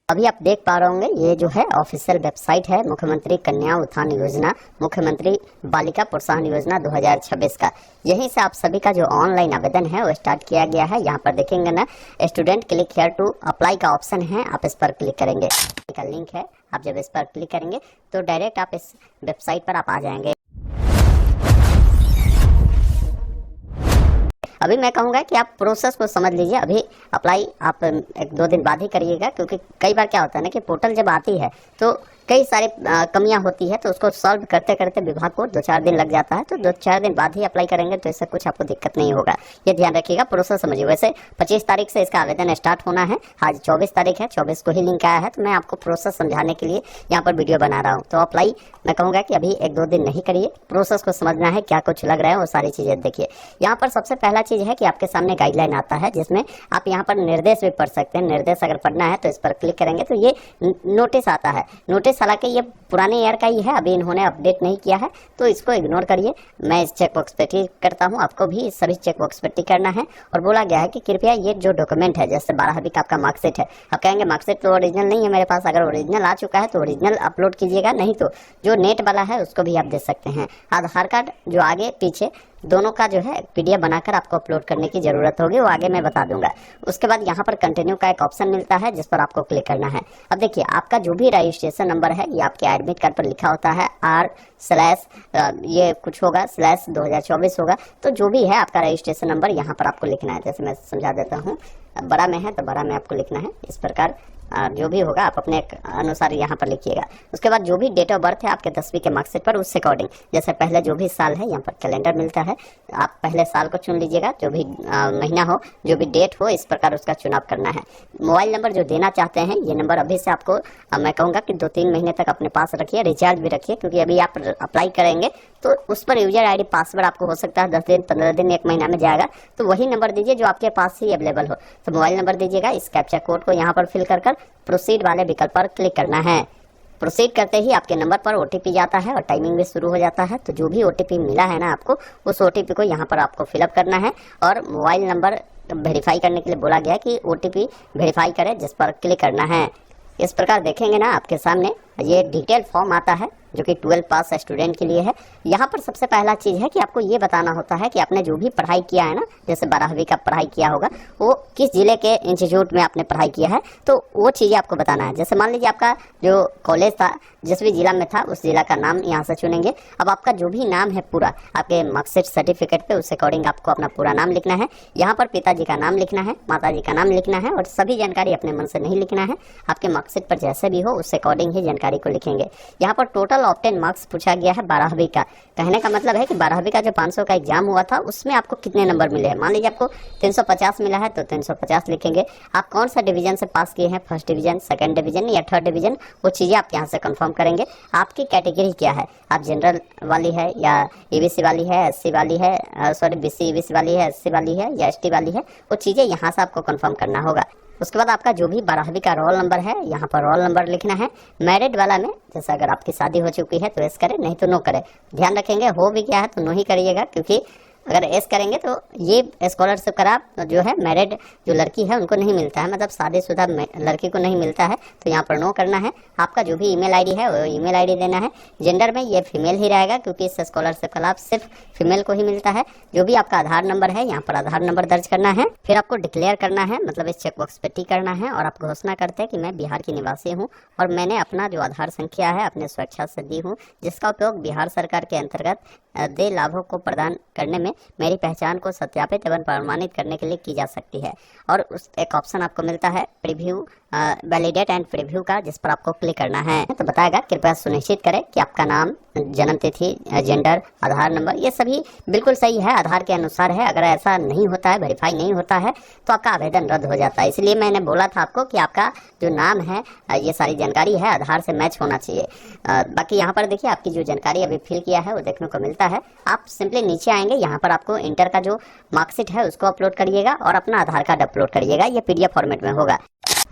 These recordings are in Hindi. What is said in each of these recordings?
अभी आप देख पा रहे होंगे ये जो है ऑफिशियल वेबसाइट है मुख्यमंत्री कन्या उत्थान योजना, मुख्यमंत्री बालिका प्रोत्साहन योजना 2026 का। यहीं से आप सभी का जो ऑनलाइन आवेदन है वो स्टार्ट किया गया है। यहाँ पर देखेंगे ना, student click here to apply का ऑप्शन है, आप इस पर क्लिक करेंगे, का लिंक है। आप जब इस पर क्लिक करेंगे तो डायरेक्ट आप इस वेबसाइट पर आप आ जाएंगे। अभी मैं कहूँगा कि आप प्रोसेस को समझ लीजिए। अभी अप्लाई आप 1-2 दिन बाद ही करिएगा, क्योंकि कई बार क्या होता है ना कि पोर्टल जब आती है तो कई सारी कमियां होती है, तो उसको सॉल्व करते करते विभाग को 2-4 दिन लग जाता है। तो 2-4 दिन बाद ही अप्लाई करेंगे तो इससे कुछ आपको दिक्कत नहीं होगा, ये ध्यान रखिएगा। प्रोसेस समझिए। वैसे 25 तारीख से इसका आवेदन स्टार्ट होना है, आज 24 तारीख है, 24 को ही लिंक आया है, तो मैं आपको प्रोसेस समझाने के लिए यहाँ पर वीडियो बना रहा हूँ। तो अप्लाई मैं कहूँगा कि अभी 1-2 दिन नहीं करिए, प्रोसेस को समझना है, क्या कुछ लग रहा है वो सारी चीज़ें देखिए। यहाँ पर सबसे पहला चीज़ है कि आपके सामने गाइडलाइन आता है, जिसमें आप यहाँ पर निर्देश भी पढ़ सकते हैं। निर्देश अगर पढ़ना है तो इस पर क्लिक करेंगे तो ये नोटिस आता है। नोटिस हालांकि ये पुराने ईयर का ही है, अभी इन्होंने अपडेट नहीं किया है, तो इसको इग्नोर करिए। मैं इस चेक बॉक्स पे टिक करता हूँ, आपको भी सभी चेक बॉक्स पे टिक करना है। और बोला गया है कि कृपया ये जो डॉक्यूमेंट है, जैसे 12वीं का आपका मार्कशीट है, आप कहेंगे मार्कशीट तो ओरिजिनल नहीं है मेरे पास। अगर ओरिजिनल आ चुका है तो ओरिजिनल अपलोड कीजिएगा, नहीं तो जो नेट वाला है उसको भी आप दे सकते हैं। आधार कार्ड जो आगे पीछे दोनों का जो है PDF बनाकर आपको अपलोड करने की जरूरत होगी, वो आगे मैं बता दूंगा। उसके बाद यहाँ पर कंटिन्यू का एक ऑप्शन मिलता है, जिस पर आपको क्लिक करना है। अब देखिए, आपका जो भी रजिस्ट्रेशन नंबर है, ये आपके एडमिट कार्ड पर लिखा होता है R/ ये कुछ होगा /2024 होगा। तो जो भी है आपका रजिस्ट्रेशन नंबर यहाँ पर आपको लिखना है। जैसे मैं समझा देता हूँ, बड़ा में है तो बड़ा में आपको लिखना है। इस प्रकार जो भी होगा आप अपने अनुसार यहाँ पर लिखिएगा। उसके बाद जो भी डेट ऑफ बर्थ है आपके 10वीं के मार्कशीट पर, उससे अकॉर्डिंग, जैसे पहले जो भी साल है यहाँ पर कैलेंडर मिलता है, आप पहले साल को चुन लीजिएगा। जो भी महीना हो, जो भी डेट हो, इस प्रकार उसका चुनाव करना है। मोबाइल नंबर जो देना चाहते हैं, ये नंबर अभी से आपको मैं कहूँगा कि 2-3 महीने तक अपने पास रखिए, रिचार्ज भी रखिए, क्योंकि अभी आप अप्लाई करेंगे तो उस पर यूजर ID पासवर्ड आपको हो सकता है 10 दिन, 15 दिन, 1 महीना में जाएगा। तो वही नंबर दीजिए जो आपके पास ही अवेलेबल हो। तो मोबाइल नंबर दीजिएगा। इस कैप्चा कोड को यहाँ पर फिल कर प्रोसीड वाले विकल्प पर क्लिक करना है। प्रोसीड करते ही आपके नंबर पर OTP जाता है और टाइमिंग भी शुरू हो जाता है। तो जो भी OTP मिला है ना आपको, उस OTP को यहाँ पर आपको फिलअप करना है। और मोबाइल नंबर वेरीफाई करने के लिए बोला गया कि OTP वेरीफाई करें, जिस पर क्लिक करना है। इस प्रकार देखेंगे ना आपके सामने ये डिटेल फॉर्म आता है, जो कि 12 पास स्टूडेंट के लिए है। यहाँ पर सबसे पहला चीज़ है कि आपको ये बताना होता है कि आपने जो भी पढ़ाई किया है ना, जैसे 12वीं का पढ़ाई किया होगा, वो किस जिले के इंस्टीट्यूट में आपने पढ़ाई किया है, तो वो चीज़ें आपको बताना है। जैसे मान लीजिए आपका जो कॉलेज था, जिस भी जिला में था, उस जिला का नाम यहाँ से चुनेंगे। अब आपका जो भी नाम है पूरा आपके मार्कशीट सर्टिफिकेट पे, उस अकॉर्डिंग आपको अपना पूरा नाम लिखना है। यहाँ पर पिताजी का नाम लिखना है, माताजी का नाम लिखना है, और सभी जानकारी अपने मन से नहीं लिखना है। आपके मार्कशीट पर जैसे भी हो उस अकॉर्डिंग ही जानकारी को लिखेंगे। यहाँ पर टोटल ऑब्टेन मार्क्स पूछा गया है 12वीं का। कहने का मतलब है कि 12वीं का जो 500 का एग्जाम हुआ था, उसमें आपको कितने नंबर मिले हैं। मान लीजिए आपको 350 मिला है तो 350 लिखेंगे। आप कौन सा डिवीजन से पास किए हैं, फर्स्ट डिवीजन, सेकंड डिवीजन या थर्ड डिवीजन, वो चीज़ें आप यहाँ से कंफर्म करेंगे। आपकी कैटेगरी क्या है, आप जनरल वाली है या EBC वाली है, SC वाली है, BC EBC वाली है, SC वाली है या ST वाली है, वो चीज़ें यहाँ से आपको कंफर्म करना होगा। उसके बाद आपका जो भी 12वीं का रोल नंबर है, यहाँ पर रोल नंबर लिखना है। मैरिड वाला में, जैसे अगर आपकी शादी हो चुकी है तो यस करें, नहीं तो नो करें। ध्यान रखेंगे, हो भी क्या है तो नो ही करिएगा, क्योंकि अगर एस करेंगे तो ये स्कॉलरशिप का जो है मैरिड जो लड़की है उनको नहीं मिलता है, मतलब शादीशुदा लड़की को नहीं मिलता है। तो यहाँ पर नो करना है। आपका जो भी ईमेल आईडी है वो ईमेल आईडी देना है। जेंडर में ये फीमेल ही रहेगा, क्योंकि इस स्कॉलरशिप का लाभ सिर्फ फीमेल को ही मिलता है। जो भी आपका आधार नंबर है, यहाँ पर आधार नंबर दर्ज करना है। फिर आपको डिक्लेयर करना है, मतलब इस चेकबॉक्स पे टिक करना है, और आप घोषणा करते हैं कि मैं बिहार की निवासी हूँ और मैंने अपना जो आधार संख्या है अपने स्वेच्छा से दी हूँ, जिसका उपयोग बिहार सरकार के अंतर्गत देय लाभों को प्रदान करने में मेरी पहचान को सत्यापित एवं प्रमाणित करने के लिए की जा सकती है। और उस एक ऑप्शन आपको मिलता है प्रीव्यू, वैलिडेट एंड प्रीव्यू का, जिस पर आपको क्लिक करना है। तो बताएगा कृपया सुनिश्चित करें कि आपका नाम, जन्म तिथि, जेंडर, आधार नंबर ये सभी बिल्कुल सही है, आधार के अनुसार है। अगर ऐसा नहीं होता है, वेरीफाई नहीं होता है, तो आपका आवेदन रद्द हो जाता है। इसलिए मैंने बोला था आपको कि आपका जो नाम है, ये सारी जानकारी है आधार से मैच होना चाहिए। बाकी यहाँ पर देखिए आपकी जो जानकारी अभी फिल किया है वो देखने को मिलता है। आप सिंपली नीचे आएंगे, यहाँ पर आपको इंटर का जो मार्कशीट है उसको अपलोड करिएगा और अपना आधार कार्ड अपलोड करिएगा। ये PDF फॉर्मेट में होगा।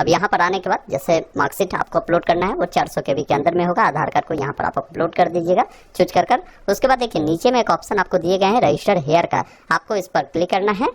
अब यहाँ पर आने के बाद जैसे मार्कशीट आपको अपलोड करना है वो 400 KB के अंदर में होगा। आधार कार्ड को यहाँ पर आप अपलोड कर दीजिएगा, चूज कर। उसके बाद देखिए नीचे में एक ऑप्शन आपको दिए गए हैं रजिस्टर हेयर का, आपको इस पर क्लिक करना है।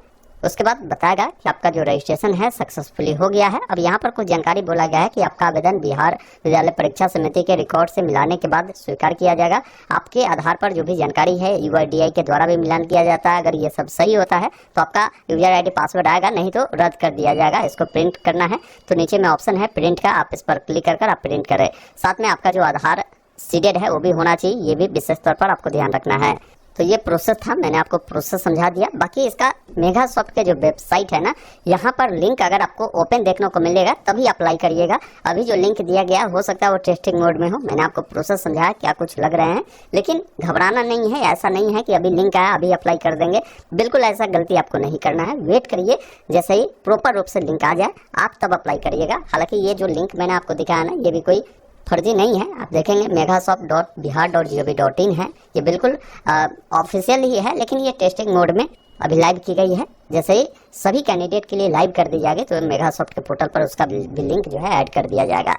उसके बाद बताएगा कि आपका जो रजिस्ट्रेशन है सक्सेसफुली हो गया है। अब यहाँ पर कुछ जानकारी बोला गया है कि आपका आवेदन बिहार विद्यालय परीक्षा समिति के रिकॉर्ड से मिलाने के बाद स्वीकार किया जाएगा। आपके आधार पर जो भी जानकारी है UIDAI के द्वारा भी मिलान किया जाता है। अगर ये सब सही होता है तो आपका यूजर ID पासवर्ड आएगा, नहीं तो रद्द कर दिया जाएगा। इसको प्रिंट करना है तो नीचे में ऑप्शन है प्रिंट का, आप इस पर क्लिक कर आप प्रिंट करें। साथ में आपका जो आधार सीडेड है वो भी होना चाहिए, ये भी विशेष तौर पर आपको ध्यान रखना है। तो ये प्रोसेस था, मैंने आपको प्रोसेस समझा दिया। बाकी इसका मेगासॉफ्ट के जो वेबसाइट है ना, यहाँ पर लिंक अगर आपको ओपन देखने को मिलेगा तभी अप्लाई करिएगा। अभी जो लिंक दिया गया हो सकता है वो टेस्टिंग मोड में हो। मैंने आपको प्रोसेस समझाया, क्या कुछ लग रहे हैं, लेकिन घबराना नहीं है। ऐसा नहीं है कि अभी लिंक आया अभी अप्लाई कर देंगे, बिल्कुल ऐसा गलती आपको नहीं करना है। वेट करिए, जैसे ही प्रॉपर रूप से लिंक आ जाए आप तब अप्लाई करिएगा। हालांकि ये जो लिंक मैंने आपको दिखाया ना, ये भी कोई फर्जी नहीं है। आप देखेंगे megasoft.bihar.gov.in है, ये बिल्कुल ऑफिशियल ही है, लेकिन ये टेस्टिंग मोड में अभी लाइव की गई है। जैसे ही सभी कैंडिडेट के लिए लाइव कर दी जाएगी तो मेगासॉफ्ट के पोर्टल पर उसका भी लिंक जो है ऐड कर दिया जाएगा।